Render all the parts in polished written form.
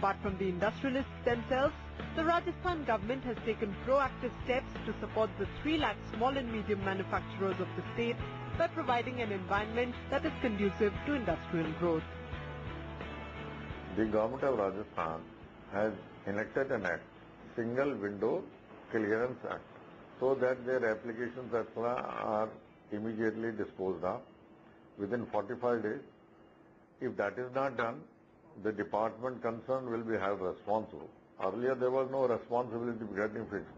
Apart from the industrialists themselves, the Rajasthan government has taken proactive steps to support the 3 lakh small and medium manufacturers of the state by providing an environment that is conducive to industrial growth. The government of Rajasthan has enacted an act, Single Window Clearance Act, so that their applications are immediately disposed of within 45 days. If that is not done, the department concerned will be held responsible. Earlier there was no responsibility getting fixed.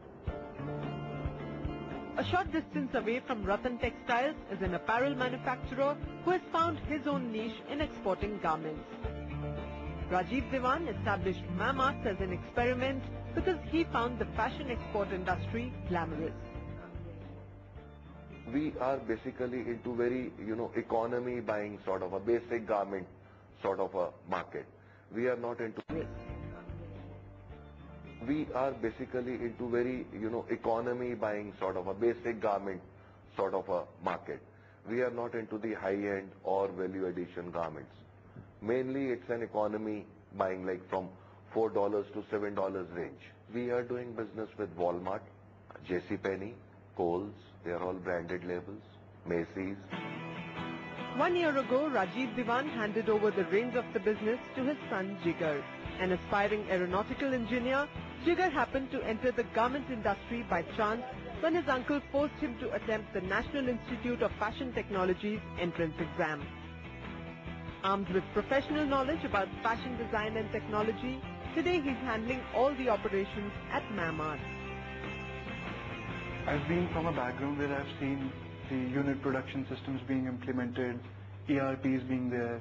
A short distance away from Ratan Textiles is an apparel manufacturer who has found his own niche in exporting garments. Rajiv Diwan established Mamarts as an experiment because he found the fashion export industry glamorous. We are basically into very, economy buying sort of a basic garment sort of a market. We are not into risk. We are basically into very, economy buying sort of a basic garment sort of a market. We are not into the high-end or value addition garments. Mainly it's an economy buying like from $4 to $7 range. We are doing business with Walmart, JCPenney, Kohl's, they are all branded labels, Macy's. 1 year ago, Rajiv Diwan handed over the reins of the business to his son Jigar. An aspiring aeronautical engineer, Jigar happened to enter the garment industry by chance when his uncle forced him to attempt the National Institute of Fashion Technology's entrance exam. Armed with professional knowledge about fashion design and technology, today he's handling all the operations at Mamarts. I've been from a background where I've seen the unit production systems being implemented, ERPs being there,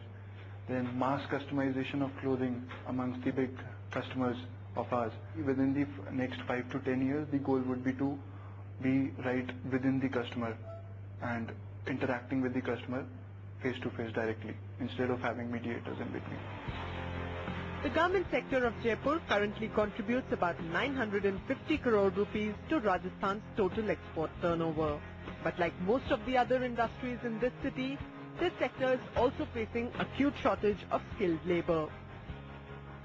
then mass customization of clothing amongst the big customers of ours. Within the next 5 to 10 years, the goal would be to be right within the customer and interacting with the customer face to face directly instead of having mediators in between. The garment sector of Jaipur currently contributes about 950 crore rupees to Rajasthan's total export turnover. But like most of the other industries in this city, this sector is also facing acute shortage of skilled labor.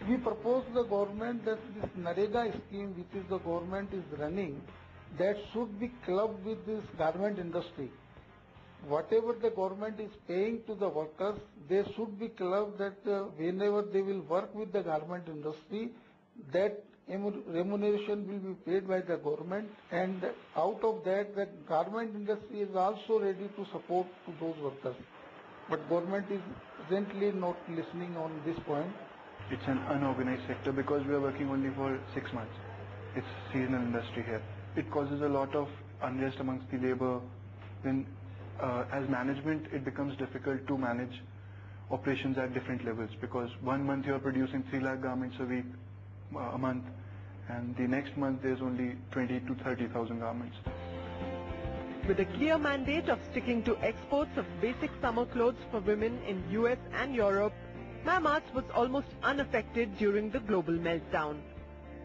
We propose the government that this NREGA scheme which is the government is running, that should be clubbed with this garment industry. Whatever the government is paying to the workers, they should be clubbed that whenever they will work with the garment industry, that remuneration will be paid by the government, and out of that, the garment industry is also ready to support to those workers. But government is presently not listening on this point. It's an unorganized sector because we are working only for 6 months. It's seasonal industry here. It causes a lot of unrest amongst the labor. Then as management, it becomes difficult to manage operations at different levels because 1 month you are producing 3 lakh garments a month, and the next month there's only 20 to 30,000 garments. With a clear mandate of sticking to exports of basic summer clothes for women in US and Europe, Mamarts was almost unaffected during the global meltdown.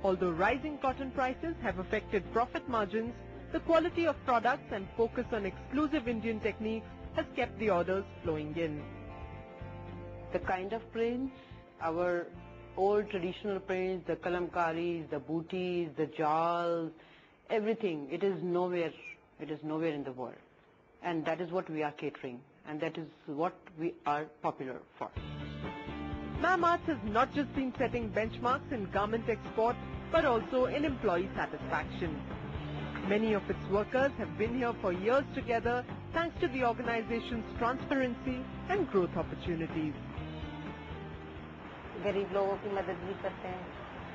Although rising cotton prices have affected profit margins, the quality of products and focus on exclusive Indian techniques has kept the orders flowing in. The kind of prints, our old traditional prints, the kalamkaris, the booties, the jawls, everything, it is nowhere in the world. And that is what we are catering, and that is what we are popular for. Mamarts has not just been setting benchmarks in garment export, but also in employee satisfaction. Many of its workers have been here for years together thanks to the organization's transparency and growth opportunities. गरीब लोगों की मदद भी करते हैं,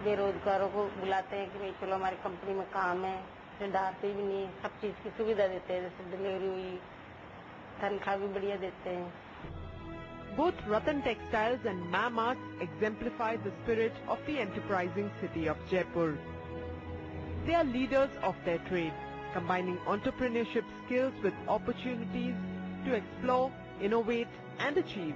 बेरोजगारों को बुलाते हैं कि भाई चलो हमारी कंपनी में काम है, डरते भी नहीं, सब चीज़ की सुविधा देते हैं, जैसे डिलीवरी हुई, तनख्वाह भी बढ़िया देते हैं. Both Ratan Textiles and Mamarts exemplify the spirit of the enterprising city of Jaipur. They are leaders of their trade, combining entrepreneurship skills with opportunities to explore, innovate and achieve.